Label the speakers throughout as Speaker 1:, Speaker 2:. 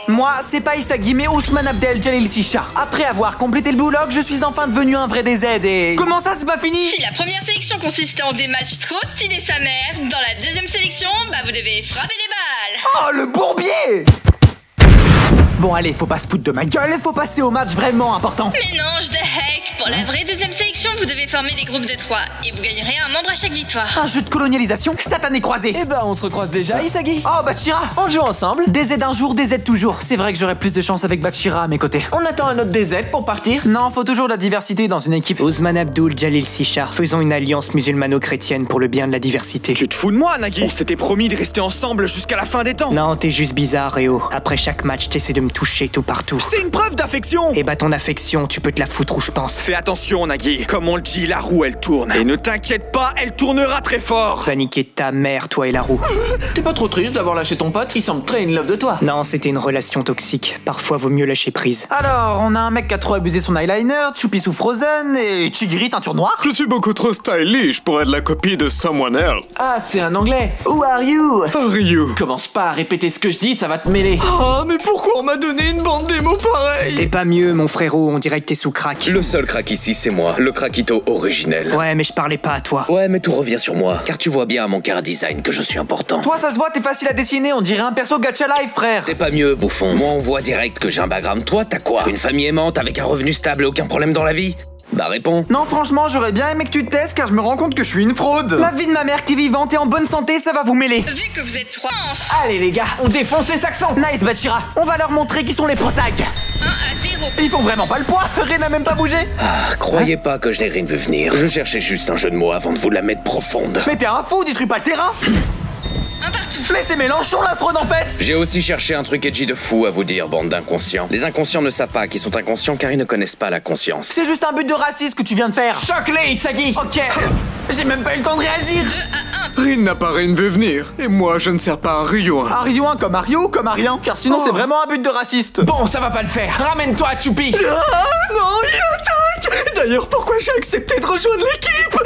Speaker 1: Moi, c'est pas Isagi, mais Ousmane Abdel Jalil Sishar. Après avoir complété le boulog, je suis enfin devenu un vrai DZ et... Comment ça, c'est pas fini?
Speaker 2: Si la première sélection consistait en des matchs trop stylés sa mère, dans la deuxième sélection, bah vous devez frapper des balles.
Speaker 1: Oh, le bourbier! Bon allez, faut pas se foutre de ma gueule, faut passer au match vraiment important.
Speaker 2: Mélange de heck. Pour la vraie deuxième sélection, vous devez former des groupes de 3 et vous gagnerez un membre à chaque victoire.
Speaker 1: Un jeu de colonialisation satané croisé.
Speaker 3: Eh ben, on se recroise déjà, Isagi.
Speaker 1: Oh, Bachira,
Speaker 3: On joue ensemble.
Speaker 1: DZ un jour, DZ toujours. C'est vrai que j'aurais plus de chance avec Bachira à mes côtés.
Speaker 3: On attend un autre DZ pour partir.
Speaker 1: Non, faut toujours de la diversité dans une équipe.
Speaker 4: Ousmane Abdul Jalil Sishar, faisons une alliance musulmano-chrétienne pour le bien de la diversité.
Speaker 5: Tu te fous de moi, Nagui? On s'était promis de rester ensemble jusqu'à la fin des temps.
Speaker 4: Non, t'es juste bizarre, Réo. Après chaque match, t'essaies de me toucher tout partout.
Speaker 5: C'est une preuve d'affection.
Speaker 4: Et bah ton affection, tu peux te la foutre où je pense.
Speaker 5: Fais attention, Nagui. Comme on le dit, la roue, elle tourne. Et ne t'inquiète pas, elle tournera très fort.
Speaker 4: Paniquer de ta mère, toi et la roue.
Speaker 3: T'es pas trop triste d'avoir lâché ton pote? Il semble très in love de toi.
Speaker 4: Non, c'était une relation toxique. Parfois, vaut mieux lâcher prise.
Speaker 1: Alors, on a un mec qui a trop abusé son eyeliner, Choupi sous Frozen et Chigiri teinture noire.
Speaker 6: Je suis beaucoup trop stylish pour être la copie de someone else.
Speaker 3: Ah, c'est un anglais.
Speaker 1: Who are you?
Speaker 6: Ryu.
Speaker 3: Commence pas à répéter ce que je dis, ça va te mêler.
Speaker 6: Ah, mais pourquoi on m'a donné une bande démo pareille?
Speaker 4: T'es pas mieux, mon frérot, on dirait que t'es sous crack.
Speaker 7: Le seul crack ici, c'est moi, le craquito originel.
Speaker 4: Ouais, mais je parlais pas à toi.
Speaker 7: Ouais, mais tout revient sur moi, car tu vois bien à mon car design que je suis important.
Speaker 1: Toi, ça se voit, t'es facile à dessiner, on dirait un perso Gacha Life, frère.
Speaker 7: T'es pas mieux, bouffon. Moi, on voit direct que j'ai un background. Toi, t'as quoi? Une famille aimante avec un revenu stable et aucun problème dans la vie? Bah, réponds.
Speaker 1: Non, franchement, j'aurais bien aimé que tu te testes car je me rends compte que je suis une fraude. La vie de ma mère qui est vivante et en bonne santé, ça va vous mêler.
Speaker 2: Vu que vous êtes 3,
Speaker 3: Allez les gars, on défonce les Saxons.
Speaker 1: Nice, Bachira. On va leur montrer qui sont les protags.
Speaker 2: 1 à 0.
Speaker 1: Ils font vraiment pas le poids. Ren n'a même pas bougé.
Speaker 7: Ah, croyez pas que je n'ai rien vu venir. Je cherchais juste un jeu de mots avant de vous la mettre profonde.
Speaker 1: Mais t'es un fou, détruis pas le terrain.
Speaker 2: 1 partout.
Speaker 1: Mais c'est Mélenchon la fraude en fait.
Speaker 7: J'ai aussi cherché un truc edgy de fou à vous dire, bande d'inconscients. Les inconscients ne savent pas qu'ils sont inconscients car ils ne connaissent pas la conscience.
Speaker 1: C'est juste un but de raciste que tu viens de faire.
Speaker 3: Choque-les, Isagi.
Speaker 1: Ok. J'ai même pas eu le temps de réagir.
Speaker 2: 2 à 1.
Speaker 6: Rin n'a pas rien vu venir. Et moi, je ne sers pas à Ryu.
Speaker 1: Un Ryu 1 comme Mario ou comme un rien. Car sinon c'est vraiment un but de raciste.
Speaker 3: Bon, ça va pas le faire. Ramène-toi, Choupi.
Speaker 6: Ah non, il attaque. D'ailleurs, pourquoi j'ai accepté de rejoindre l'équipe?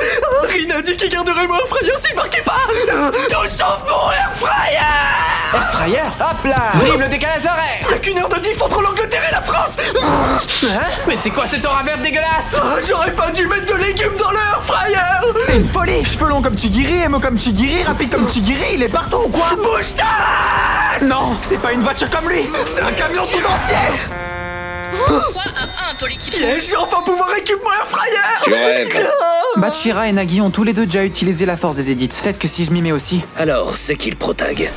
Speaker 6: Rin a dit qu'il garderait mon airfryer s'il marquait pas. Tout sauf mon airfryer.
Speaker 3: Airfryer. Hop là. Dribble le décalage horaire.
Speaker 6: Y'a qu'une heure de diff entre l'Angleterre et la France.
Speaker 3: Hein? Mais c'est quoi cet aura vert dégueulasse?
Speaker 6: Ah, j'aurais pas dû mettre de légumes dans l'airfryer.
Speaker 1: C'est une folie. Cheveux longs comme Chigiri, émo comme Chigiri, rapide comme Chigiri, il est partout ou quoi?
Speaker 6: Bouge ta race.
Speaker 1: Non, c'est pas une voiture comme lui.
Speaker 6: C'est un camion tout entier.
Speaker 2: 3 à 1 pour l'équipe.
Speaker 6: Yes, je vais enfin pouvoir récupérer mon airfryer.
Speaker 7: Tu rêves.
Speaker 1: Bachira et Nagui ont tous les deux déjà utilisé la force des edits. Peut-être que si je m'y mets aussi.
Speaker 7: Alors, c'est qui le protag?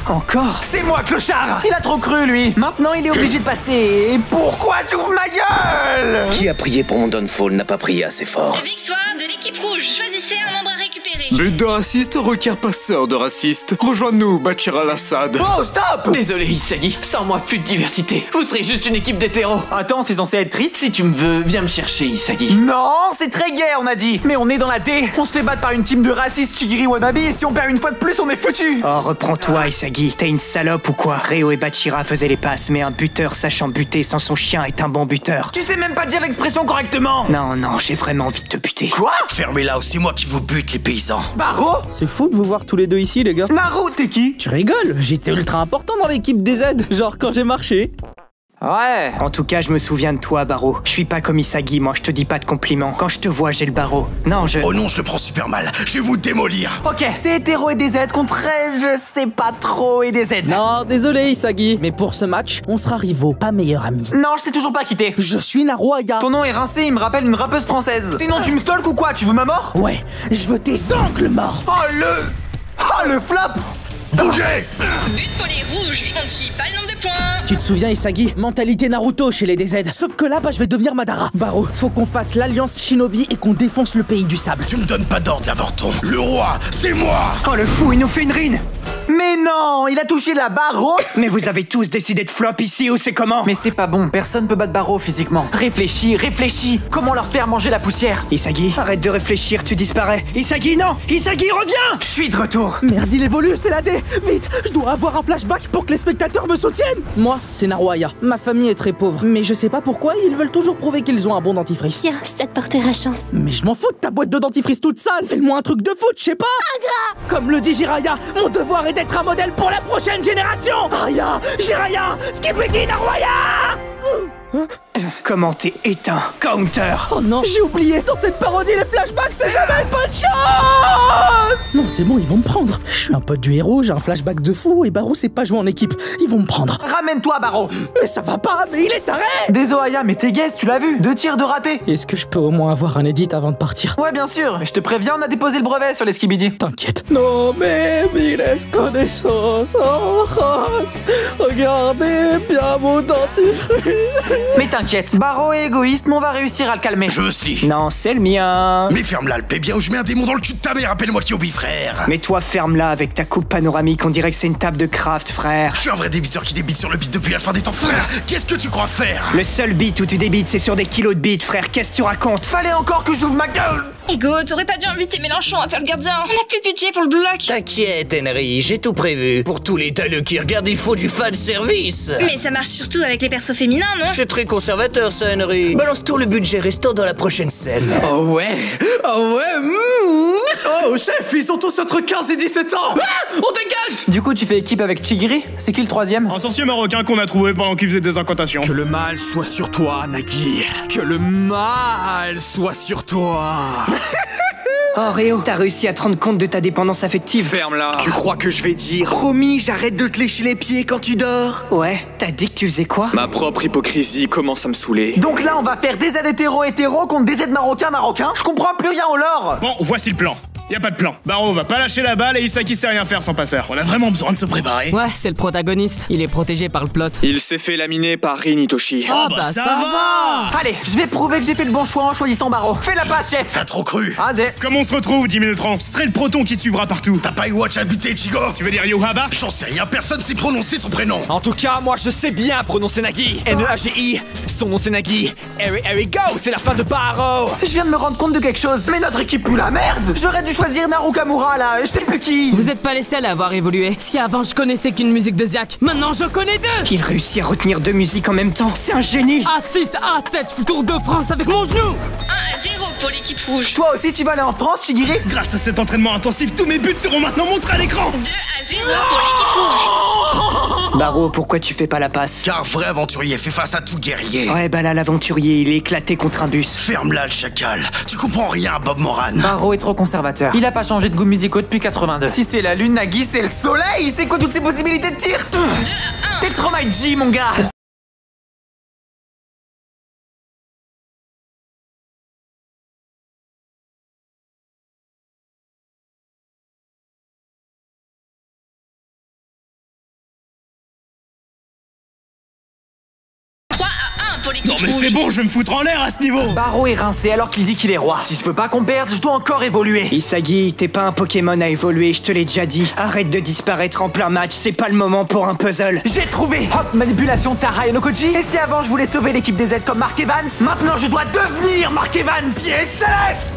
Speaker 1: Encore? C'est moi, clochard. Il a trop cru, lui. Maintenant, il est obligé de passer. Et pourquoi j'ouvre ma gueule?
Speaker 7: Qui a prié pour mon downfall n'a pas prié assez fort.
Speaker 2: Victoire de l'équipe rouge. Choisissez un membre à récupérer.
Speaker 6: But de raciste requiert pas sœur de raciste. Rejoins-nous, Bachir al-Assad.
Speaker 1: Oh, stop.
Speaker 3: Désolé, Isagi. Sans moi, plus de diversité. Vous serez juste une équipe d'hétéros.
Speaker 1: Attends, c'est censé être triste?
Speaker 3: Si tu me veux, viens me chercher, Isagi.
Speaker 1: Non, c'est très gay, on a dit. Mais on est dans la D. On se fait battre par une team de racistes Chigiri wannabe et si on perd une fois de plus, on est foutu.
Speaker 4: Oh, reprends-toi, Isagi. T'es une salope ou quoi? Réo et Bachira faisaient les passes, mais un buteur sachant buter sans son chien est un bon buteur.
Speaker 1: Tu sais même pas dire l'expression correctement.
Speaker 4: Non, non, j'ai vraiment envie de te buter.
Speaker 1: Quoi?
Speaker 8: Fermez-la, c'est moi qui vous bute, les paysans.
Speaker 1: Baro?
Speaker 9: C'est fou de vous voir tous les deux ici, les gars.
Speaker 1: Naru, t'es qui?
Speaker 9: Tu rigoles, j'étais ultra important dans l'équipe des Z, genre quand j'ai marché.
Speaker 1: Ouais.
Speaker 4: En tout cas, je me souviens de toi, Baro. Je suis pas comme Isagi, moi, je te dis pas de compliments. Quand je te vois, j'ai le barreau. Non,
Speaker 8: Oh non, je le prends super mal. Je vais vous démolir.
Speaker 1: Ok, c'est hétéro et des Z contre je sais pas trop et des Z.
Speaker 9: Non, désolé Isagi, mais pour ce match, on sera rivaux, pas meilleurs amis.
Speaker 1: Non, je sais toujours pas quitter.
Speaker 9: Je suis Naruaya.
Speaker 1: Ton nom est rincé, il me rappelle une rappeuse française. Sinon, tu me stalk ou quoi? Tu veux ma mort?
Speaker 9: Ouais, je veux tes ongles morts.
Speaker 1: Oh le flop.
Speaker 8: Bougez.
Speaker 2: But pour les rouges. On ne suit pas le nombre de points.
Speaker 9: Tu te souviens Isagi, mentalité Naruto chez les DZ. Sauf que là, bah je vais devenir Madara. Baro, faut qu'on fasse l'alliance Shinobi et qu'on défonce le pays du sable.
Speaker 8: Tu me donnes pas d'ordre, l'avorton. Le roi, c'est moi.
Speaker 4: Oh, le fou, il nous fait une rine.
Speaker 1: Mais non, il a touché la barre haute.
Speaker 4: Mais vous avez tous décidé de flop ici ou c'est comment?
Speaker 1: Mais c'est pas bon, personne peut battre Baro physiquement. Réfléchis. Comment leur faire manger la poussière?
Speaker 4: Isagi, arrête de réfléchir, tu disparais. Isagi, non! Isagi, reviens!
Speaker 1: Je suis de retour.
Speaker 9: Merde, il évolue, c'est la D. Vite, je dois avoir un flashback pour que les spectateurs me soutiennent. Moi, c'est Naruaya. Ma famille est très pauvre, mais je sais pas pourquoi ils veulent toujours prouver qu'ils ont un bon dentifrice.
Speaker 10: Tiens, ça te portera chance.
Speaker 9: Mais je m'en fous de ta boîte de dentifrice toute sale. Fais-le-moi un truc de foot, je sais pas. Comme le dit Jiraya, mon devoir est d'être un modèle pour la prochaine génération. Arya, Jiraiya, Skibidi, Naruaya.
Speaker 4: Comment t'es éteint, Counter?
Speaker 9: Oh non, j'ai oublié. Dans cette parodie, les flashbacks, c'est jamais une bonne chose. Non, c'est bon, ils vont me prendre. Je suis un pote du héros, j'ai un flashback de fou et Barreau sait pas jouer en équipe. Ils vont me prendre.
Speaker 1: Ramène-toi, Barreau.
Speaker 9: Mais ça va pas, mais il est taré.
Speaker 1: Désolé, Aya, mais t'es guest, tu l'as vu. 2 tirs de raté.
Speaker 9: Est-ce que je peux au moins avoir un edit avant de partir?
Speaker 1: Ouais, bien sûr. Mais je te préviens, on a déposé le brevet sur les Skibidi.
Speaker 9: T'inquiète. Non, mais laisse connaissance en race. Regardez bien mon dentifrice.
Speaker 1: Mais t'inquiète, Barreau est égoïste, mais on va réussir à le calmer.
Speaker 8: Je slie.
Speaker 4: Non, c'est le mien.
Speaker 8: Mais ferme-la, le paix bien ou je mets un démon dans le cul de ta mère, appelle-moi Kyobi, frère.
Speaker 4: Mais toi, ferme-la avec ta coupe panoramique, on dirait que c'est une table de craft, frère.
Speaker 8: Je suis un vrai débiteur qui débite sur le beat depuis la fin des temps, frère. Qu'est-ce que tu crois faire?
Speaker 4: Le seul beat où tu débites, c'est sur des kilos de beat, frère. Qu'est-ce que tu racontes?
Speaker 1: Fallait encore que j'ouvre ma gueule.
Speaker 2: Ego, t'aurais pas dû inviter Mélenchon à faire le gardien. On a plus de budget pour le bloc.
Speaker 10: T'inquiète, Henry, j'ai tout prévu. Pour tous les taleux qui regardent, il faut du fan service.
Speaker 2: Mais ça marche surtout avec les persos féminins, non?
Speaker 10: C'est très conservateur, ça, Henry. Balance tout le budget restant dans la prochaine scène.
Speaker 6: Oh ouais. Oh chef, ils ont tous entre 15 et 17 ans. Ah, on dégage.
Speaker 1: Du coup, tu fais équipe avec Chigiri? C'est qui le 3e?
Speaker 11: Un sorcier marocain qu'on a trouvé pendant qu'il faisait des incantations.
Speaker 6: Que le mal soit sur toi, Nagui. Que le mal soit sur toi.
Speaker 4: Oh Réo, t'as réussi à te rendre compte de ta dépendance affective.
Speaker 5: Ferme-la.
Speaker 6: Tu crois que je vais dire promis, j'arrête de te lécher les pieds quand tu dors?
Speaker 4: Ouais, t'as dit que tu faisais quoi?
Speaker 5: Ma propre hypocrisie commence à me saouler.
Speaker 1: Donc là, on va faire des aides hétéros contre des aides marocains. Je comprends plus rien au lore.
Speaker 11: Bon, voici le plan. Y a pas de plan. Barreau va pas lâcher la balle et Isaki sait rien faire sans passeur. On a vraiment besoin de se préparer.
Speaker 12: Ouais, c'est le protagoniste. Il est protégé par le plot.
Speaker 5: Il s'est fait laminer par Rin Itoshi.
Speaker 11: Oh bah ça va.
Speaker 1: Allez, je vais prouver que j'ai fait le bon choix en choisissant Barreau. Fais la passe, chef.
Speaker 8: T'as trop cru.
Speaker 1: Vas-y.
Speaker 11: Comme on se retrouve, 10 minutes Ce serait le proton qui te suivra partout.
Speaker 8: T'as pas eu watch à buter, Chigo?
Speaker 11: Tu veux dire Yohaba?
Speaker 8: J'en sais rien, personne sait prononcer son prénom.
Speaker 6: En tout cas, moi je sais bien prononcer Nagui. N-E-A-G-I. Son nom c'est Nagui. Here we go, c'est la fin de Barreau.
Speaker 1: Je viens de me rendre compte de quelque chose. Mais notre équipe pue la merde. J'aurais dû choisir Narukamura là, je sais plus qui.
Speaker 12: Vous êtes pas les seuls à avoir évolué. Si avant je connaissais qu'une musique de Ziak, maintenant j'en connais 2.
Speaker 4: Il réussit à retenir 2 musiques en même temps, c'est un génie.
Speaker 12: A6, A7, Tour de France avec mon genou.
Speaker 2: 1-0 pour l'équipe rouge.
Speaker 1: Toi aussi tu vas aller en France, Chigiri?
Speaker 11: Grâce à cet entraînement intensif, tous mes buts seront maintenant montrés à l'écran.
Speaker 2: 2-0 pour l'équipe rouge.
Speaker 4: Barreau, pourquoi tu fais pas la passe?
Speaker 8: Car vrai aventurier fait face à tout guerrier.
Speaker 4: Ouais, bah là, l'aventurier, il est éclaté contre un bus.
Speaker 8: Ferme-la, le chacal. Tu comprends rien à Bob Moran.
Speaker 1: Barreau est trop conservateur. Il a pas changé de goût musicaux depuis 82. Si c'est la lune, Nagui, c'est le soleil. C'est quoi toutes ces possibilités de tir?
Speaker 2: 2-1.
Speaker 1: T'es trop my G, mon gars.
Speaker 11: Non mais c'est bon, je vais me foutre en l'air à ce niveau.
Speaker 1: Barreau est rincé alors qu'il dit qu'il est roi. Si je veux pas qu'on perde, je dois encore évoluer.
Speaker 4: Isagi, t'es pas un Pokémon à évoluer, je te l'ai déjà dit. Arrête de disparaître en plein match, c'est pas le moment pour un puzzle.
Speaker 1: J'ai trouvé. Hop, manipulation Tara et Nokoji. Et si avant je voulais sauver l'équipe des Z comme Mark Evans, maintenant je dois devenir Mark Evans. Yes, Céleste.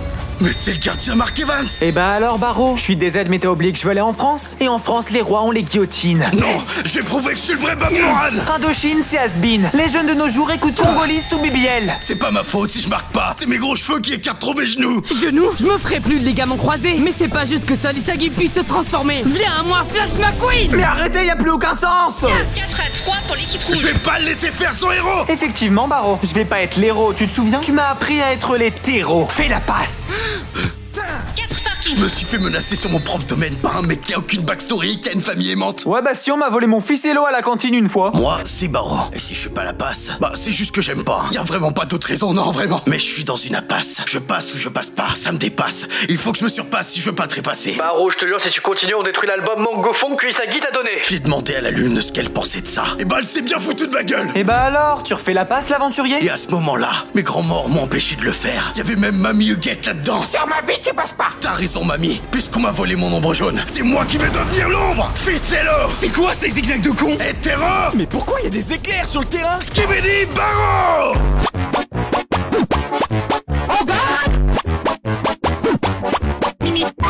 Speaker 8: Mais c'est le gardien Mark Evans.
Speaker 1: Et bah alors Barreau, je suis des Z mais t'es oblique, je veux aller en France. Et en France, les rois ont les guillotines.
Speaker 8: Non, j'ai prouvé que je suis le vrai Bob Moran.
Speaker 1: Indochine, c'est has-been. Les jeunes de nos jours écoutent Mongolis ou BBL.
Speaker 8: C'est pas ma faute si je marque pas. C'est mes gros cheveux qui écartent trop mes genoux.
Speaker 12: Genoux? Je me ferai plus de ligaments croisés. Mais c'est pas juste que seul Isagi puisse se transformer. Viens à moi, Flash McQueen.
Speaker 1: Mais arrêtez, y a plus aucun sens.
Speaker 2: 4-3 pour l'équipe rouge.
Speaker 8: Je vais pas le laisser faire son héros.
Speaker 1: Effectivement, Barreau, je vais pas être l'héros, tu te souviens? Tu m'as appris à être les terreaux. Fais la passe.
Speaker 2: 4 partout.
Speaker 8: Je me suis fait menacer sur mon propre domaine par un mec qui a aucune backstory, qui a une famille aimante.
Speaker 1: Ouais bah si on m'a volé mon ficello à la cantine une fois.
Speaker 8: Moi, c'est Barreau. Et si je suis pas la passe, bah c'est juste que j'aime pas. Y a vraiment pas d'autre raison, non vraiment. Mais je suis dans une impasse. Je passe ou je passe pas, ça me dépasse. Il faut que je me surpasse si je veux pas trépasser.
Speaker 10: Barreau, je te jure, si tu continues, on détruit l'album Mango Funk que Isagi t'a donné.
Speaker 8: J'ai demandé à la lune ce qu'elle pensait de ça. Et bah elle s'est bien foutue de ma gueule.
Speaker 1: Et bah alors, tu refais la passe l'aventurier?
Speaker 8: Et à ce moment-là, mes grands morts m'ont empêché de le faire. Y avait même Mamie Huguette là-dedans.
Speaker 1: Sur ma vie, tu passes pas.
Speaker 8: T'as raison, mamie. Puisqu'on m'a volé mon ombre jaune, c'est moi qui vais devenir l'ombre. Ficello.
Speaker 11: C'est quoi ces zigzags de con?
Speaker 8: Et terreau.
Speaker 6: Mais pourquoi y a des éclairs sur le terrain?
Speaker 8: Skibidi Barreau.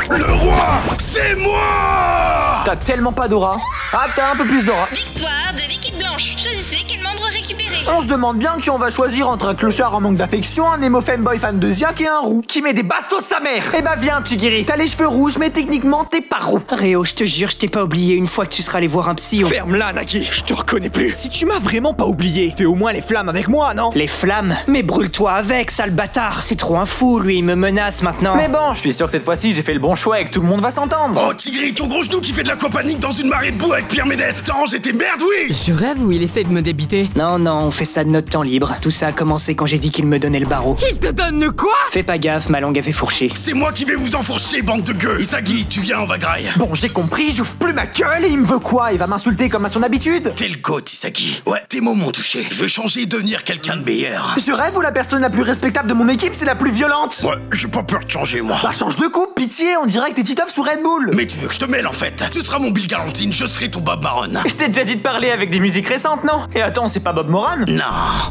Speaker 8: Le roi, c'est moi.
Speaker 1: T'as tellement pas d'aura. Ah, t'as un peu plus d'aura.
Speaker 2: Victoire de l'équipe blanche. Choisissez quel membre récupérer.
Speaker 1: On se demande bien qui on va choisir entre un clochard en manque d'affection, un emo fanboy fan de Ziak et un roux qui met des bastos sa mère. Eh bah viens Chigiri, t'as les cheveux rouges mais techniquement t'es pas roux.
Speaker 4: Réo, je te jure, je t'ai pas oublié. Une fois que tu seras allé voir un psy,
Speaker 5: Ferme-la, Nagui, je te reconnais plus.
Speaker 6: Si tu m'as vraiment pas oublié, fais au moins les flammes avec moi, non?
Speaker 4: Les flammes? Mais brûle-toi avec, sale bâtard. C'est trop un fou, lui, il me menace maintenant.
Speaker 1: Mais bon, je suis sûr que cette fois-ci j'ai fait le bon choix et que tout le monde va s'entendre.
Speaker 8: Oh, Tigri, ton gros genou qui fait de l'aquapanique dans une marée de boue avec Pierre Ménès. T'arranges tes merdes, oui!
Speaker 12: Je rêve ou il essaie de me débiter?
Speaker 4: Non, on fait ça de notre temps libre. Tout ça a commencé quand j'ai dit qu'il me donnait le barreau.
Speaker 12: Il te donne le quoi?
Speaker 4: Fais pas gaffe, ma langue avait fourché.
Speaker 8: C'est moi qui vais vous enfourcher, bande de gueux! Isagi, tu viens, on va graille.
Speaker 1: Bon, j'ai compris, j'ouvre plus ma gueule et il me veut quoi? Il va m'insulter comme à son habitude?
Speaker 8: T'es le goat, Isagi. Ouais, tes mots m'ont touché. Je vais changer et devenir quelqu'un de meilleur.
Speaker 1: Je rêve ou la personne la plus respectable de mon équipe, c'est la plus violente?
Speaker 8: Ouais, j'ai pas peur de changer, moi.
Speaker 1: Bah change de coupe, pitié, on dirait que t'es Titeuf sous Red Bull.
Speaker 8: Mais tu veux que je te mêle, en fait? Tu seras mon Bill Galantine, je serai ton Bob Marron.
Speaker 1: Je t'ai déjà dit de parler avec des musiques récentes, non? Et attends, c'est pas Bob Moran?
Speaker 8: Non.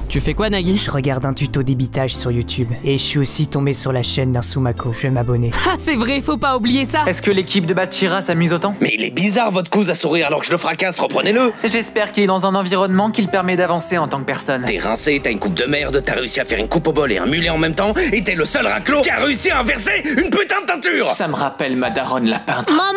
Speaker 12: Tu fais quoi, Nagui?
Speaker 4: Je regarde un tuto débitage sur YouTube. Et je suis aussi tombé sur la chaîne d'un Sumako. Je vais m'abonner.
Speaker 12: Ah, c'est vrai, faut pas oublier ça.
Speaker 1: Est-ce que l'équipe de Bachira s'amuse autant?
Speaker 7: Mais il est bizarre votre cause à sourire alors que je le fracasse, reprenez-le.
Speaker 1: J'espère qu'il est dans un environnement qui le permet d'avancer en tant que personne.
Speaker 7: T'es rincé, t'as une coupe de merde, t'as réussi à faire une coupe au bol et un mulet en même temps, et t'es le seul raclot qui a réussi à inverser une putain de teinture.
Speaker 3: Ça me rappelle ma daronne la peintre.
Speaker 13: Maman,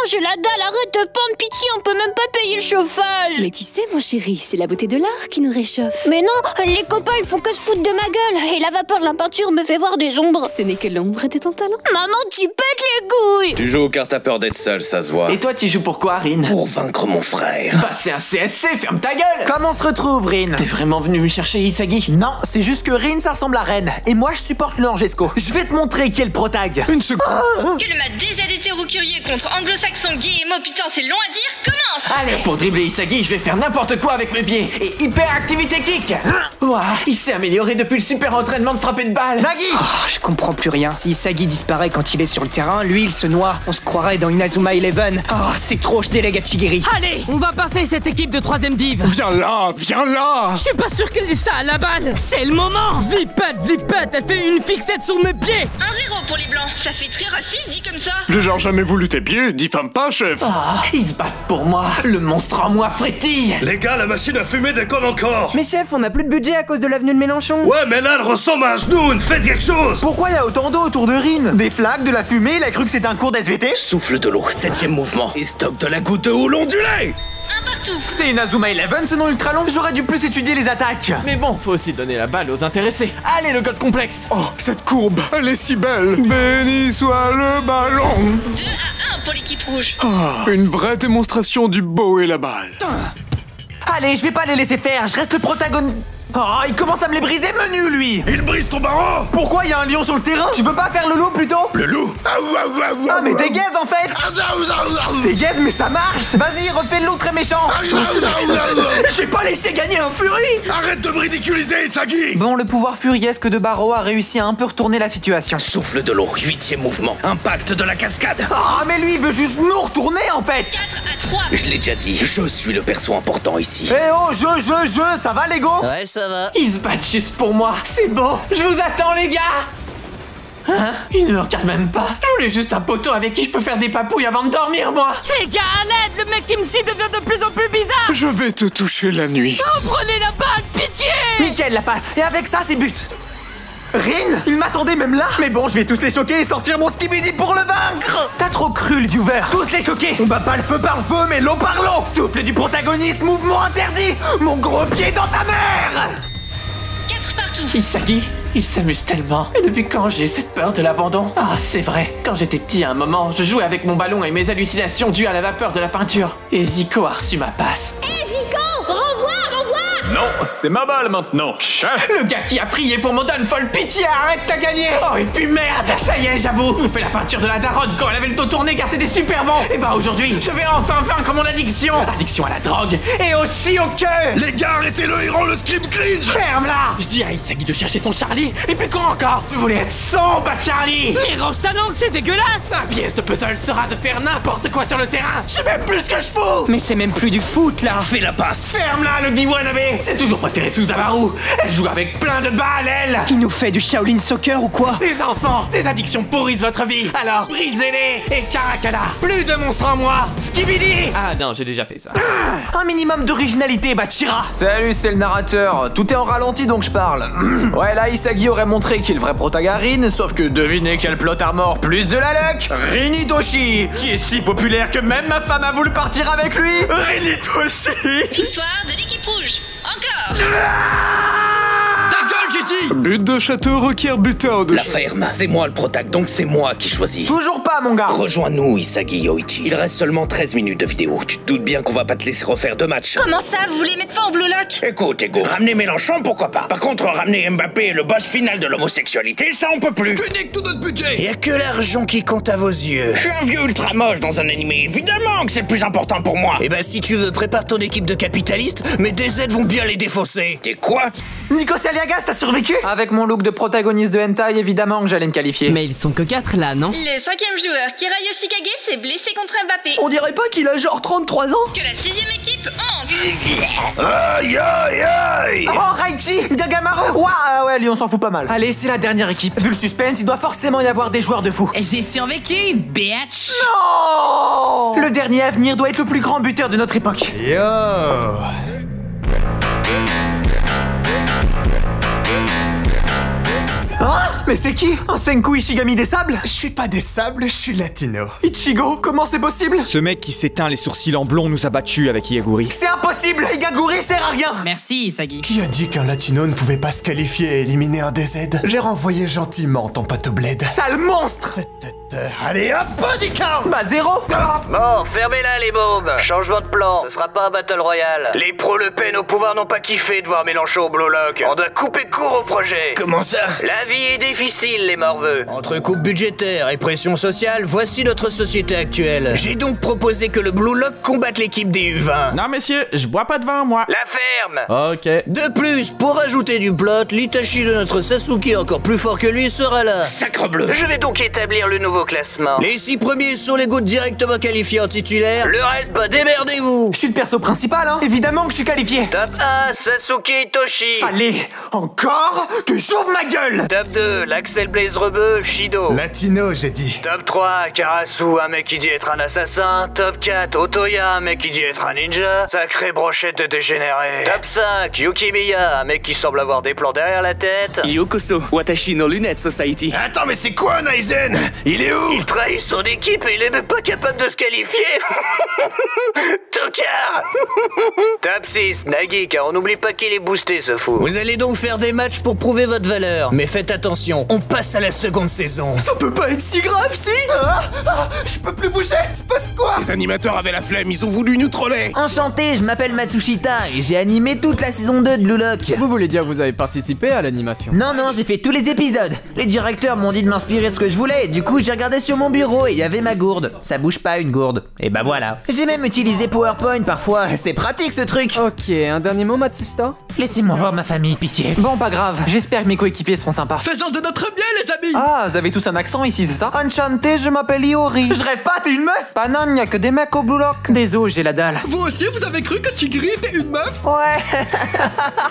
Speaker 13: j'ai la dalle, arrête de pendre, pitié, on peut même pas payer le chauffage.
Speaker 14: Mais tu sais, mon chéri, c'est la beauté de l'art qui nous réchauffe.
Speaker 13: Mais non, les copains, ils font que se foutre de ma gueule, et la vapeur de la peinture me fait voir des ombres.
Speaker 14: Ce n'est que l'ombre de ton talent.
Speaker 13: Maman, tu pètes les couilles.
Speaker 7: Tu joues car t'as peur d'être seul, ça se voit.
Speaker 3: Et toi, tu joues pour quoi, Rin?
Speaker 7: Pour vaincre mon frère.
Speaker 3: Bah, c'est un CSC, ferme ta gueule!
Speaker 1: Comment on se retrouve, Rin?
Speaker 3: T'es vraiment venu me chercher, Isagi?
Speaker 1: Non, c'est juste que Rin, ça ressemble à Ren. Et moi, je supporte le Angesco. Je vais te montrer qui est le protag.
Speaker 6: Une seconde.
Speaker 2: Que le match DZ hétéro-curieux contre anglo-saxon gay et mo putain, c'est long à dire, commence!
Speaker 3: Allez, pour dribbler Isagi, je vais faire n'importe quoi avec mes pieds. Et hyperactivité kick! Ouah, il s'est amélioré depuis le super entraînement de frapper de balle.
Speaker 1: Nagui!
Speaker 4: Je comprends plus rien. Si Isagi disparaît quand il est sur le terrain, lui il se noie. On se croirait dans Inazuma Eleven. C'est trop, je délègue à Chigiri.
Speaker 12: Allez, on va pas faire cette équipe de 3ème div.
Speaker 6: Viens là.
Speaker 12: Je suis pas sûr qu'elle dise ça à la balle. C'est le moment. Zipette, elle fait une fixette sur mes pieds.
Speaker 2: 1-0 pour les blancs, ça fait très raciste dit comme ça.
Speaker 6: J'ai genre jamais voulu tes pieds, diffame pas, chef.
Speaker 3: Ils se battent pour moi. Le monstre en moi frétille.
Speaker 8: Les gars, la machine à fumer déconne encore.
Speaker 9: Mais chef, on a plus de budget à cause de l'avenue de Mélenchon.
Speaker 8: Ouais, mais là, elle ressemble à un genou, faites quelque chose.
Speaker 1: Pourquoi il y a autant d'eau autour de Rin? Des flaques, de la fumée, il a cru que c'était un cours d'SVT?
Speaker 7: Souffle de l'eau, 7ème mouvement. Et stock de la goutte de haut ondulé.
Speaker 2: Un partout.
Speaker 1: C'est Inazuma Eleven, ce nom ultra long, j'aurais dû plus étudier les attaques.
Speaker 3: Mais bon, faut aussi donner la balle aux intéressés. Allez, le code complexe.
Speaker 6: Oh, cette courbe, elle est si belle. Béni soit le ballon.
Speaker 2: 2-1 pour l'équipe rouge.
Speaker 6: Une vraie démonstration du beau et la balle.
Speaker 1: Allez, je vais pas les laisser faire, je reste le protagoniste. Oh, il commence à me les briser, menu, lui.
Speaker 8: Il brise ton barreau.
Speaker 1: Pourquoi il y a un lion sur le terrain? Tu veux pas faire le loup, plutôt?
Speaker 8: Le loup?
Speaker 1: Ah, mais t'es gaze, en fait. T'es gaze, mais ça marche. Vas-y, refais le loup très méchant. Je vais pas laisser gagner un Fury.
Speaker 8: Arrête de me ridiculiser, Isagi.
Speaker 1: Bon, le pouvoir furiesque de Barreau a réussi à un peu retourner la situation.
Speaker 7: Souffle de l'eau, 8ème mouvement. Impact de la cascade.
Speaker 1: Ah, mais lui, il veut juste nous retourner, en fait.
Speaker 2: 4-3.
Speaker 7: Je l'ai déjà dit, je suis le perso important ici.
Speaker 1: Eh oh, ça va, les gars?
Speaker 10: Ouais, ça va.
Speaker 3: Ils se battent juste pour moi. C'est beau. Je vous attends, les gars. Hein? Il ne me regarde même pas. Je voulais juste un poteau avec qui je peux faire des papouilles avant de dormir, moi.
Speaker 12: Les gars, à l'aide, le mec qui me suit devient de plus en plus bizarre.
Speaker 6: Je vais te toucher la nuit.
Speaker 12: Oh, prenez la balle, pitié.
Speaker 1: Nickel, la passe. Et avec ça, c'est but. Rin, il m'attendait même là. Mais bon, je vais tous les choquer et sortir mon skibidi pour le vaincre. T'as trop cru, le viewer. Tous les choquer. On bat pas le feu par le feu, mais l'eau par l'eau. Souffle du protagoniste, mouvement interdit. Mon gros pied dans ta mère.
Speaker 2: 4 partout.
Speaker 3: Isagi, il s'amuse tellement. Et depuis quand j'ai cette peur de l'abandon? Ah, c'est vrai. Quand j'étais petit, à un moment, je jouais avec mon ballon et mes hallucinations dues à la vapeur de la peinture. Et Zico a reçu ma passe.
Speaker 13: Zico, renvoie.
Speaker 6: Non, c'est ma balle maintenant, chef.
Speaker 3: Le gars qui a prié pour mon downfall, pitié, arrête, t'as gagné. Oh, et puis merde, ça y est, j'avoue. Je vous fais la peinture de la daronne quand elle avait le dos tourné car c'était super bon. Et bah aujourd'hui, je vais enfin vaincre mon addiction. Addiction à la drogue et aussi au queue.
Speaker 8: Les gars, arrêtez-le, il rend le script cringe.
Speaker 3: Ferme-la. Je dis à Isagi de chercher son Charlie. Et puis quoi encore? Je voulais être son bas Charlie.
Speaker 12: Mais range ta langue, c'est dégueulasse.
Speaker 3: Ma pièce de puzzle sera de faire n'importe quoi sur le terrain. Je sais même plus ce que je fous.
Speaker 4: Mais c'est même plus du foot là.
Speaker 7: Fais la passe.
Speaker 3: Ferme-la, le dit wannabe. C'est toujours toujours préféré Suzabaru. Elle joue avec plein de balles, elle.
Speaker 4: Il nous fait du Shaolin Soccer ou quoi?
Speaker 3: Les enfants, les addictions pourrissent votre vie. Alors, brisez-les. Et Karakana, plus de monstres en moi. Skibidi. Ah non, j'ai déjà fait ça.
Speaker 1: Un minimum d'originalité, Bachira. Salut, c'est le narrateur. Tout est en ralenti donc je parle. Ouais, là, Isagi aurait montré qui est le vrai protagoniste, sauf que devinez quel plot armor plus de la luck. Rin Itoshi, qui est si populaire que même ma femme a voulu partir avec lui. Rin Itoshi.
Speaker 2: Victoire de l'équipe rouge. Encore.
Speaker 8: Ta gueule, j'ai dit.
Speaker 6: But de château requiert butin de...
Speaker 7: La ferme, c'est moi le protag, donc c'est moi qui choisis.
Speaker 1: Toujours pas, mon gars.
Speaker 7: Rejoins-nous, Isagi Yoichi. Il reste seulement 13 minutes de vidéo. Tu te doutes bien qu'on va pas te laisser refaire 2 matchs.
Speaker 2: Comment ça, vous voulez mettre fin au Blue Lock?
Speaker 7: Écoute, Ego, ramener Mélenchon, pourquoi pas? Par contre, ramener Mbappé et le boss final de l'homosexualité, ça on peut plus.
Speaker 8: Tu niques tout notre budget.
Speaker 10: Y a que l'argent qui compte à vos yeux.
Speaker 7: Je suis un vieux ultra moche dans un animé, évidemment que c'est le plus important pour moi.
Speaker 10: Eh ben si tu veux, prépare ton équipe de capitalistes, mais des aides vont bien les défausser.
Speaker 7: T'es quoi?
Speaker 1: Nikos Aliagas, t'as survécu? Avec mon look de protagoniste de hentai, évidemment que j'allais me qualifier.
Speaker 12: Mais ils sont que 4 là, non?
Speaker 2: Le 5e joueur, Kira Yoshikage, s'est blessé contre Mbappé.
Speaker 6: On dirait pas qu'il a genre 33 ans?
Speaker 2: Que la 6e équipe entre.
Speaker 8: Aïe aïe aïe.
Speaker 1: Oh, Raichi, Gagamaru. Ouah, ah ouais, lui on s'en fout pas mal. Allez, c'est la dernière équipe. Vu le suspense, il doit forcément y avoir des joueurs de fou.
Speaker 12: J'ai survécu, bitch!
Speaker 1: Non! Le dernier à venir doit être le plus grand buteur de notre époque.
Speaker 6: Yo.
Speaker 1: Hein? Mais c'est qui? Un Senku Ishigami des sables?
Speaker 6: Je suis pas des sables, je suis latino.
Speaker 1: Ichigo, comment c'est possible?
Speaker 5: Ce mec qui s'éteint les sourcils en blond nous a battus avec Yaguri.
Speaker 1: C'est impossible! Igaguri sert à rien!
Speaker 12: Merci, Isagi.
Speaker 6: Qui a dit qu'un latino ne pouvait pas se qualifier et éliminer un DZ? J'ai renvoyé gentiment ton pote au bled.
Speaker 1: Sale monstre!
Speaker 6: Allez hop, body count!
Speaker 1: Bah 0!
Speaker 10: Bon, fermez-la les bombes. Changement de plan, ce sera pas un battle royal. Les pro-Le Pen au pouvoir n'ont pas kiffé de voir Mélenchon au Blue Lock. On doit couper court au projet.
Speaker 8: Comment ça?
Speaker 10: La vie est difficile, les morveux. Entre coupes budgétaires et pression sociale, voici notre société actuelle. J'ai donc proposé que le Blue Lock combatte l'équipe des U20.
Speaker 3: Non, messieurs, je bois pas de vin, moi.
Speaker 10: La ferme.
Speaker 3: Ok.
Speaker 10: De plus, pour ajouter du plot, l'Itachi de notre Sasuke encore plus fort que lui sera là.
Speaker 7: Sacrebleu.
Speaker 10: Je vais donc établir le nouveau classement. Les 6 premiers sont les gouttes directement qualifiés en titulaire. Le reste, bah démerdez-vous.
Speaker 1: Je suis le perso principal, hein. Évidemment que je suis qualifié.
Speaker 10: Top 1, Sasuke Itoshi.
Speaker 1: Fallait encore que j'ouvre ma gueule.
Speaker 10: Top 2, l'Axel Blaze Rebeu, Shido.
Speaker 6: Latino, j'ai dit.
Speaker 10: Top 3, Karasu, un mec qui dit être un assassin. Top 4, Otoya, un mec qui dit être un ninja. Sacrée brochette de dégénéré. Top 5, Yukimiya, un mec qui semble avoir des plans derrière la tête.
Speaker 15: Yokoso, Watashi no Lunette Society.
Speaker 8: Attends, mais c'est quoi un Aizen? Il est où?
Speaker 10: Il trahit son équipe et il est même pas capable de se qualifier. Tocard. Top 6, Nagi, car on n'oublie pas qu'il est boosté ce fou. Vous allez donc faire des matchs pour prouver votre valeur. Mais faites attention, on passe à la seconde saison.
Speaker 6: Ça peut pas être si grave, si? Je peux plus bouger, il se passe quoi?
Speaker 8: Les animateurs avaient la flemme, ils ont voulu nous troller.
Speaker 16: Enchanté, je m'appelle Matsushita et j'ai animé toute la saison 2 de Blue Lock.
Speaker 17: Vous voulez dire que vous avez participé à l'animation?
Speaker 16: Non, j'ai fait tous les épisodes. Les directeurs m'ont dit de m'inspirer de ce que je voulais, du coup j'ai regardé sur mon bureau et il y avait ma gourde. Ça bouge pas une gourde. Et bah voilà. J'ai même utilisé PowerPoint parfois, c'est pratique ce truc.
Speaker 17: Ok, un dernier mot Matsushita?
Speaker 1: Laissez-moi voir ma famille, pitié. Bon, pas grave, j'espère que mes coéquipiers seront sympas.
Speaker 6: Faisons de notre bien, les amis!
Speaker 1: Ah, vous avez tous un accent ici, c'est ça? Enchanté, je m'appelle Iori. Je rêve pas, t'es une meuf? Bah non, y a que des mecs au Blue Lock. Désolé, j'ai la dalle.
Speaker 6: Vous aussi, vous avez cru que Tigri était une meuf?
Speaker 1: Ouais.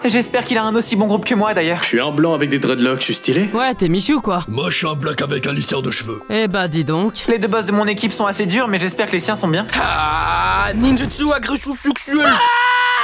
Speaker 1: J'espère qu'il a un aussi bon groupe que moi d'ailleurs.
Speaker 11: Je suis un blanc avec des dreadlocks, je suis stylé.
Speaker 12: Ouais, t'es Michou quoi.
Speaker 8: Moi, je suis un black avec un lisseur de cheveux.
Speaker 12: Eh bah dis donc.
Speaker 1: Les 2 boss de mon équipe sont assez durs, mais j'espère que les siens sont bien.
Speaker 6: Ah, ninjutsu agression sexuelle.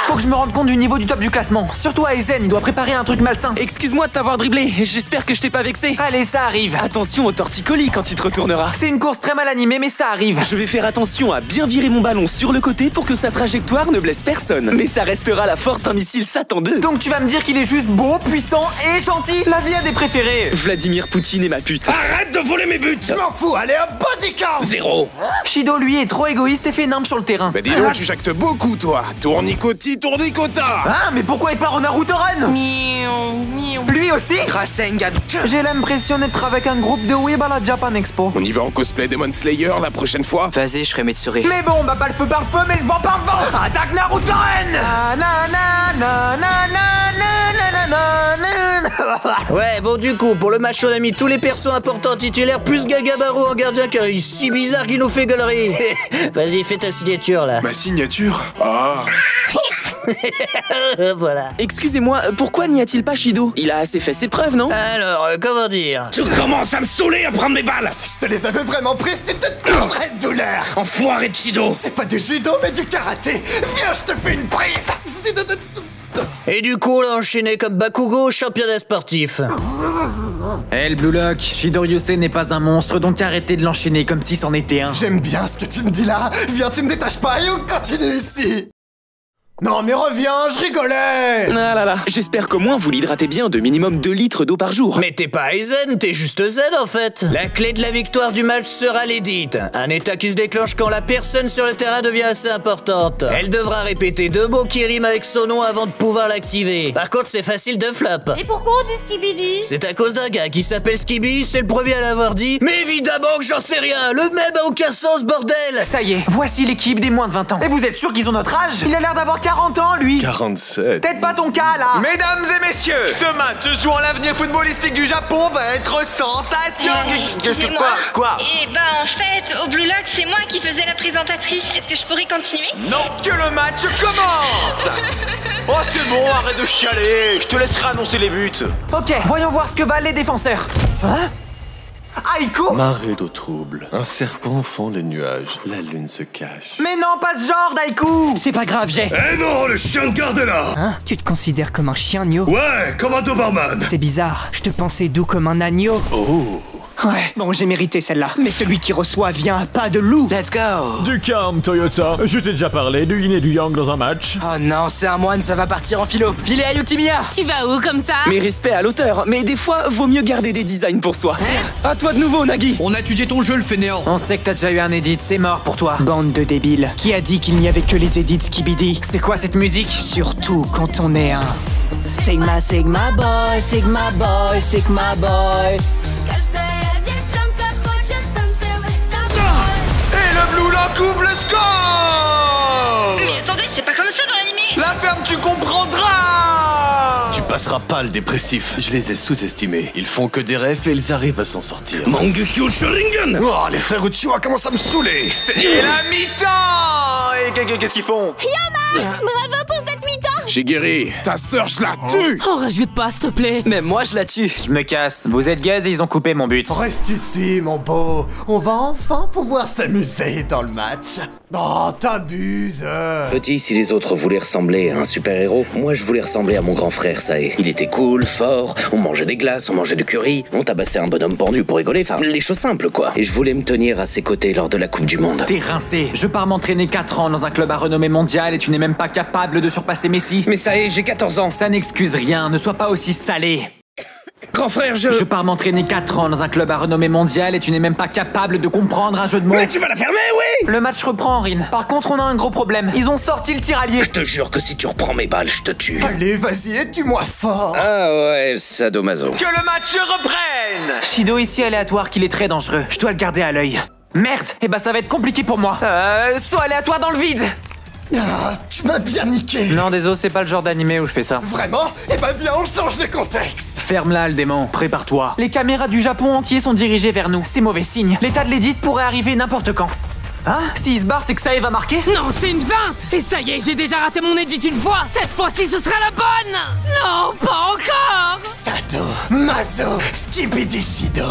Speaker 1: Faut que je me rende compte du niveau du top du classement. Surtout Aizen, il doit préparer un truc malsain.
Speaker 6: Excuse-moi de t'avoir dribblé, j'espère que je t'ai pas vexé.
Speaker 1: Allez, ça arrive.
Speaker 6: Attention au torticolis quand il te retournera.
Speaker 1: C'est une course très mal animée, mais ça arrive.
Speaker 6: Je vais faire attention à bien virer mon ballon sur le côté pour que sa trajectoire ne blesse personne. Mais ça restera la force d'un missile Satan 2.
Speaker 1: Donc tu vas me dire qu'il est juste beau, puissant et gentil? La vie a des préférés.
Speaker 6: Vladimir Poutine est ma pute.
Speaker 8: Arrête de voler mes buts!
Speaker 6: Je m'en fous, allez hop, body count!
Speaker 8: 0.
Speaker 1: Shido, lui, est trop égoïste et fait nimbe sur le terrain.
Speaker 8: Bah dis donc, tu jactes beaucoup, toi. Tournicoti, tournicota.
Speaker 1: Ah, mais pourquoi il part en Naruto Run? Lui aussi?
Speaker 6: Rasengan.
Speaker 1: J'ai l'impression d'être avec un groupe de Weeb à la Japan Expo.
Speaker 8: On y va en cosplay Demon Slayer la prochaine fois?
Speaker 10: Vas-y, je ferai Metsuri.
Speaker 1: Mais bon, bah pas le feu par le feu, mais le vent par le vent. Attaque Naruto Run!
Speaker 10: Ouais, bon du coup, pour le match on a mis tous les persos importants titulaires plus Gagabaru en gardien car il est si bizarre qu'il nous fait galerie. Vas-y, fais ta signature là.
Speaker 8: Ma signature? Ah.
Speaker 18: Voilà.
Speaker 15: Excusez-moi, pourquoi n'y a-t-il pas Shido? Il a assez fait ses preuves, non?
Speaker 18: Alors, comment dire?
Speaker 7: Tu commences à me saouler à prendre mes balles.
Speaker 8: Si je te les avais vraiment prises, tu te tordrais de douleur.
Speaker 7: Enfoiré de Shido.
Speaker 8: C'est pas du judo, mais du karaté. Viens, je te fais une prise.
Speaker 18: Et du coup, on a enchaîné comme Bakugo au championnat sportif.
Speaker 1: Le Blue Lock, Shidoryusei n'est pas un monstre, donc arrêtez de l'enchaîner comme si c'en était un.
Speaker 6: J'aime bien ce que tu me dis là. Viens, tu me détaches pas et on continue ici. Non mais reviens, je rigolais.
Speaker 15: Ah là là, j'espère qu'au moins vous l'hydratez bien de minimum 2 litres d'eau par jour.
Speaker 18: Mais t'es pas Aizen, t'es juste Z en fait. La clé de la victoire du match sera l'édite. Un état qui se déclenche quand la personne sur le terrain devient assez importante. Elle devra répéter 2 mots qui riment avec son nom avant de pouvoir l'activer. Par contre, c'est facile de flop.
Speaker 13: Et pourquoi on dit Skibidi?
Speaker 18: C'est à cause d'un gars qui s'appelle Skibidi, c'est le premier à l'avoir dit. Mais évidemment que j'en sais rien, le même a aucun sens, bordel.
Speaker 1: Ça y est, voici l'équipe des moins de 20 ans. Et vous êtes sûr qu'ils ont notre âge? Il a l'air d'avoir 40 ans, lui.
Speaker 19: 47.
Speaker 1: Peut-être pas ton cas, là.
Speaker 6: Mesdames et messieurs, ce match jouant l'avenir footballistique du Japon va être sensation. Qu'est-ce que quoi?
Speaker 2: Eh ben en fait, au Blue Lock, c'est moi qui faisais la présentatrice. Est-ce que je pourrais continuer?
Speaker 6: Non, que le match commence. Oh c'est bon, arrête de chialer. Je te laisserai annoncer les buts.
Speaker 1: Ok, voyons voir ce que valent les défenseurs. Hein? Aiko!
Speaker 19: Marée d'eau trouble. Un serpent fend les nuages. La lune se cache.
Speaker 1: Mais non, pas ce genre, Daiku!
Speaker 4: C'est pas grave, j'ai.
Speaker 19: Eh non, le chien de garde est là!
Speaker 4: Hein? Tu te considères comme un chien, Nyo?
Speaker 19: Ouais, comme un Doberman!
Speaker 4: C'est bizarre, je te pensais doux comme un agneau.
Speaker 19: Oh!
Speaker 4: Ouais, bon, j'ai mérité celle-là. Mais celui qui reçoit vient à pas de loup.
Speaker 18: Let's go.
Speaker 20: Du calme, Toyota. Je t'ai déjà parlé du yin et du yang dans un match.
Speaker 9: Oh non, c'est un moine, ça va partir en philo. Filez à Yukimiya.
Speaker 12: Tu vas où comme ça?
Speaker 15: Mais respect à l'auteur, mais des fois, vaut mieux garder des designs pour soi. À toi de nouveau, Nagi.
Speaker 21: On a étudié ton jeu, le fainéant.
Speaker 1: On sait que t'as déjà eu un edit, c'est mort pour toi.
Speaker 4: Bande de débiles. Qui a dit qu'il n'y avait que les edits Skibidi?
Speaker 1: C'est quoi cette musique?
Speaker 4: Surtout quand on est un Sigma, Sigma boy, Sigma boy, Sigma boy.
Speaker 6: Et le Blue Lock ouvre le score.
Speaker 2: Mais attendez, c'est pas comme ça dans l'animé.
Speaker 6: La ferme, tu comprendras.
Speaker 19: Tu passeras pas le dépressif. Je les ai sous-estimés. Ils font que des rêves et ils arrivent à s'en sortir.
Speaker 8: Mangekyo Sharingan. Oh, les frères Uchiwa commencent à me saouler.
Speaker 6: C'est la mi-temps. Et qu'est-ce qu'ils font?
Speaker 13: Yama, bravo pour cette mi-temps.
Speaker 8: Shigeri, ta sœur, je la tue.
Speaker 12: Oh, rajoute pas, s'il te plaît.
Speaker 9: Même moi, je la tue.
Speaker 1: Je me casse. Vous êtes gaze et ils ont coupé mon but.
Speaker 6: Reste ici, mon beau. On va enfin pouvoir s'amuser dans le match. Oh, t'abuses.
Speaker 7: Petit, si les autres voulaient ressembler à un super-héros, moi je voulais ressembler à mon grand frère Sae. Il était cool, fort, on mangeait des glaces, on mangeait du curry, on tabassait un bonhomme pendu pour rigoler, enfin les choses simples quoi. Et je voulais me tenir à ses côtés lors de la Coupe du Monde.
Speaker 1: T'es rincé. Je pars m'entraîner 4 ans dans un club à renommée mondiale et tu n'es même pas capable de surpasser Messi.
Speaker 7: Mais Sae, j'ai 14 ans.
Speaker 1: Ça n'excuse rien, ne sois pas aussi salé.
Speaker 7: Grand frère,
Speaker 1: Je pars m'entraîner 4 ans dans un club à renommée mondiale et tu n'es même pas capable de comprendre un jeu de mots.
Speaker 7: Mais tu vas la fermer, oui.
Speaker 1: Le match reprend, Rin. Par contre, on a un gros problème. Ils ont sorti le tiraillier.
Speaker 7: Je te jure que si tu reprends mes balles, je te tue.
Speaker 6: Allez, vas-y, et tue-moi fort.
Speaker 7: Ah ouais, sadomaso.
Speaker 6: Que le match reprenne.
Speaker 1: Shido est si aléatoire qu'il est très dangereux. Je dois le garder à l'œil. Merde, eh ben ça va être compliqué pour moi. Saut aléatoire dans le vide.
Speaker 6: Ah, tu m'as bien niqué.
Speaker 1: Non, désolé, c'est pas le genre d'animé où je fais ça.
Speaker 6: Vraiment? Eh ben viens, on change de contexte.
Speaker 1: Ferme-la, le démon. Prépare-toi. Les caméras du Japon entier sont dirigées vers nous. C'est mauvais signe. L'état de l'édite pourrait arriver n'importe quand. Hein? S'il se barre, c'est que Sae va marquer?
Speaker 12: Non, c'est une feinte. Et ça y est, j'ai déjà raté mon edit une fois. Cette fois-ci, ce sera la bonne. Non, pas encore.
Speaker 6: Sado, Mazo, Skibidi Shido.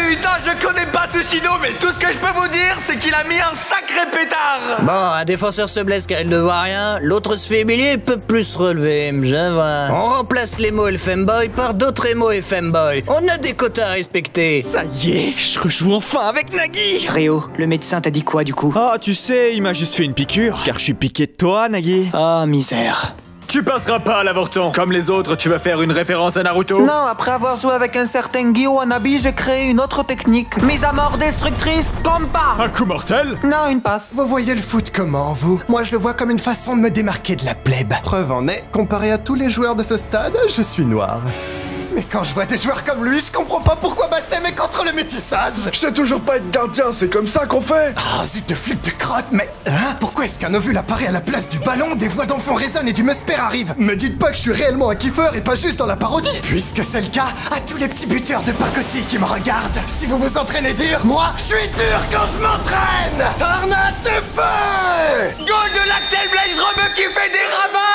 Speaker 6: Putain, je connais pas ce Shido, mais tout ce que je peux vous dire, c'est qu'il a mis un sacré pétard.
Speaker 18: Bon, un défenseur se blesse car il ne voit rien, l'autre se fait humilier et peut plus se relever, je vois. On remplace les mots et le femboy par d'autres émos et femboy. On a des quotas à respecter.
Speaker 5: Ça y est, je rejoue enfin avec Nagi.
Speaker 4: Réo, le médecin t'a dit quoi du coup?
Speaker 5: Ah, tu sais, il m'a juste fait une piqûre, car je suis piqué de toi, Nagi.
Speaker 4: Ah, misère.
Speaker 1: Tu passeras pas à l'avorton. Comme les autres, tu vas faire une référence à Naruto. Non, après avoir joué avec un certain Gyo Wanabe, j'ai créé une autre technique. Mise à mort destructrice, combat.
Speaker 20: Un coup mortel?
Speaker 1: Non, une passe.
Speaker 6: Vous voyez le foot comment, vous? Moi, je le vois comme une façon de me démarquer de la plèbe. Preuve en est, comparé à tous les joueurs de ce stade, je suis noir.
Speaker 21: Mais quand je vois des joueurs comme lui, je comprends pas pourquoi Bassem est contre le métissage.
Speaker 22: Je sais toujours pas être gardien, c'est comme ça qu'on fait.
Speaker 21: Ah, zut de flic de crotte, mais... Hein? Pourquoi est-ce qu'un ovule apparaît à la place du ballon, des voix d'enfants résonnent et du musper arrive? Me dites pas que je suis réellement un kiffeur et pas juste dans la parodie. Puisque c'est le cas, à tous les petits buteurs de pacotille qui me regardent, si vous vous entraînez dur, moi, je suis dur quand je m'entraîne. Tornade de feu!
Speaker 1: Goal de l'Axel Blaze Rebeu qui fait des ravages!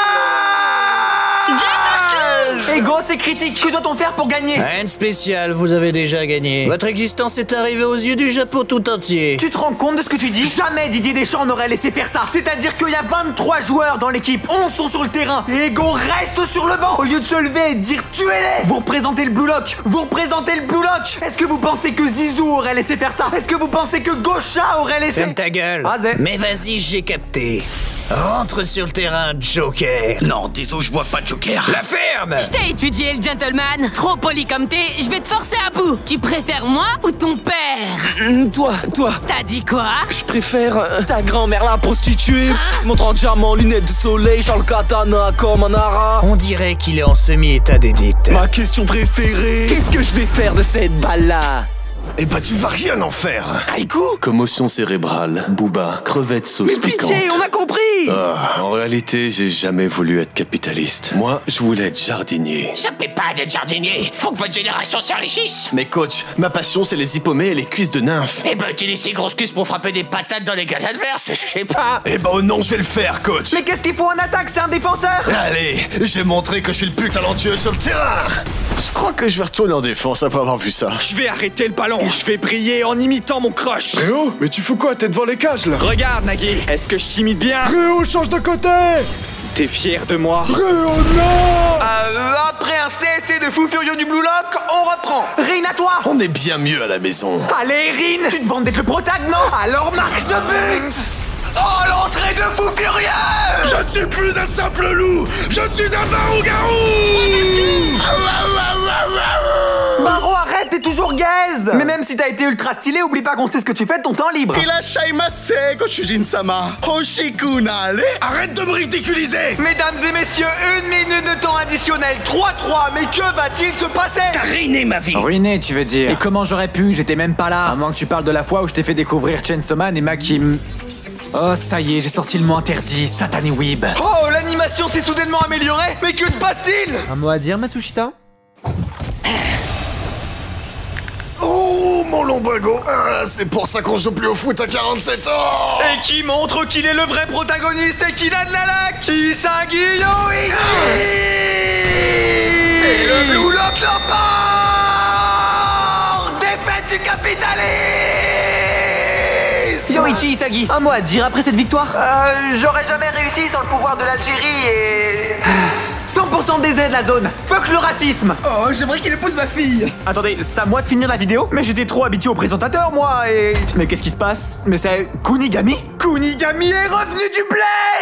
Speaker 1: Ego, c'est critique. Que doit-on faire pour gagner?
Speaker 18: Rien de spécial, vous avez déjà gagné. Votre existence est arrivée aux yeux du Japon tout entier.
Speaker 1: Tu te rends compte de ce que tu dis? Jamais Didier Deschamps n'aurait laissé faire ça. C'est-à-dire qu'il y a 23 joueurs dans l'équipe, 11 sont sur le terrain, et Ego reste sur le banc. Au lieu de se lever et de dire tuez-les, vous représentez le Blue Lock. Vous représentez le Blue Lock. Est-ce que vous pensez que Zizou aurait laissé faire ça? Est-ce que vous pensez que Gaucha aurait laissé...
Speaker 18: Ferme ta gueule. Mais vas-y, j'ai capté. Rentre sur le terrain, Joker.
Speaker 8: Non, désolé, je vois pas de Joker.
Speaker 18: La ferme.
Speaker 12: Je t'ai étudié, le gentleman. Trop poli comme t'es, je vais te forcer à bout. Tu préfères moi ou ton père?
Speaker 15: Toi.
Speaker 12: T'as dit quoi?
Speaker 15: Je préfère ta grand-mère la prostituée. Montrant diamant, lunettes de soleil, genre le katana comme un ara.
Speaker 18: On dirait qu'il est en semi-état d'édite.
Speaker 15: Ma question préférée. Qu'est-ce que je vais faire de cette balle-là?
Speaker 8: Eh bah tu vas rien en faire.
Speaker 15: Haïku?
Speaker 19: Commotion cérébrale, Booba, crevette sauce
Speaker 15: Mais
Speaker 19: piquante.
Speaker 15: pitié, on a compris.
Speaker 19: En réalité, j'ai jamais voulu être capitaliste. Moi, je voulais être jardinier.
Speaker 12: Ça paie pas d'être jardinier. Faut que votre génération se réussisse.
Speaker 19: Mais coach, ma passion c'est les hippomées et les cuisses de nymphes.
Speaker 12: Eh ben, utilise ces grosses cuisses pour frapper des patates dans les cages adverses, je sais pas.
Speaker 8: Eh bah non, je vais le faire, coach.
Speaker 1: Mais qu'est-ce qu'il faut en attaque? C'est un défenseur.
Speaker 8: Allez, je vais montrer que je suis le plus talentueux sur le terrain.
Speaker 19: Je crois que je vais retourner en défense après avoir vu ça.
Speaker 5: Je vais arrêter le ballon et je vais briller en imitant mon crush.
Speaker 22: Réo, mais tu fous quoi? T'es devant les cages là.
Speaker 5: Regarde, Nagui, est-ce que je t'imite bien?
Speaker 22: Réo, change de côté.
Speaker 5: T'es fier de moi?
Speaker 22: Réo, non.
Speaker 1: Après un CSC de fou furieux du Blue Lock, on reprend. Rin, à toi.
Speaker 19: On est bien mieux à la maison.
Speaker 1: Allez, Rin, tu te vantes d'être le protag, non? Alors marque ce but. Oh, l'entrée de fou furieux!
Speaker 8: Je ne suis plus un simple loup, je suis un barou-garou.
Speaker 1: Baro, arrête, t'es toujours gaze. Mais même si t'as été ultra stylé, oublie pas qu'on sait ce que tu fais de ton temps libre.
Speaker 8: Irashaimase, Gochujin-sama. Hoshikunare. Arrête de me ridiculiser.
Speaker 1: Mesdames et messieurs, 1 minute de temps additionnel, 3-3, mais que va-t-il se passer?
Speaker 18: T'as ruiné ma vie.
Speaker 3: Ruiné, tu veux dire? Et comment j'aurais pu? J'étais même pas là. À moins que tu parles de la fois où je t'ai fait découvrir Chainsaw Man et Makim. Oh, ça y est, j'ai sorti le mot interdit, satané weeb.
Speaker 1: Oh, l'animation s'est soudainement améliorée. Mais que se passe-t-il?
Speaker 16: Un mot à dire, Matsushita?
Speaker 8: Oh, mon lombago. C'est pour ça qu'on joue plus au foot à 47 ans.
Speaker 1: Et qui montre qu'il est le vrai protagoniste et qu'il a de la laque. Kisagi Yoichi. Et le Blue Lock l'emporte. Défaite du capitaliste.
Speaker 16: Yoichi Isagi, un mot à dire après cette victoire?
Speaker 1: J'aurais jamais réussi sans le pouvoir de l'Algérie et... 100% des aides la zone. Fuck le racisme.
Speaker 6: Oh, j'aimerais qu'il épouse ma fille.
Speaker 1: Attendez, c'est à moi de finir la vidéo? Mais j'étais trop habitué au présentateur, moi, et...
Speaker 3: Mais qu'est-ce qui se passe? Mais c'est...
Speaker 1: Kunigami est revenu du bled.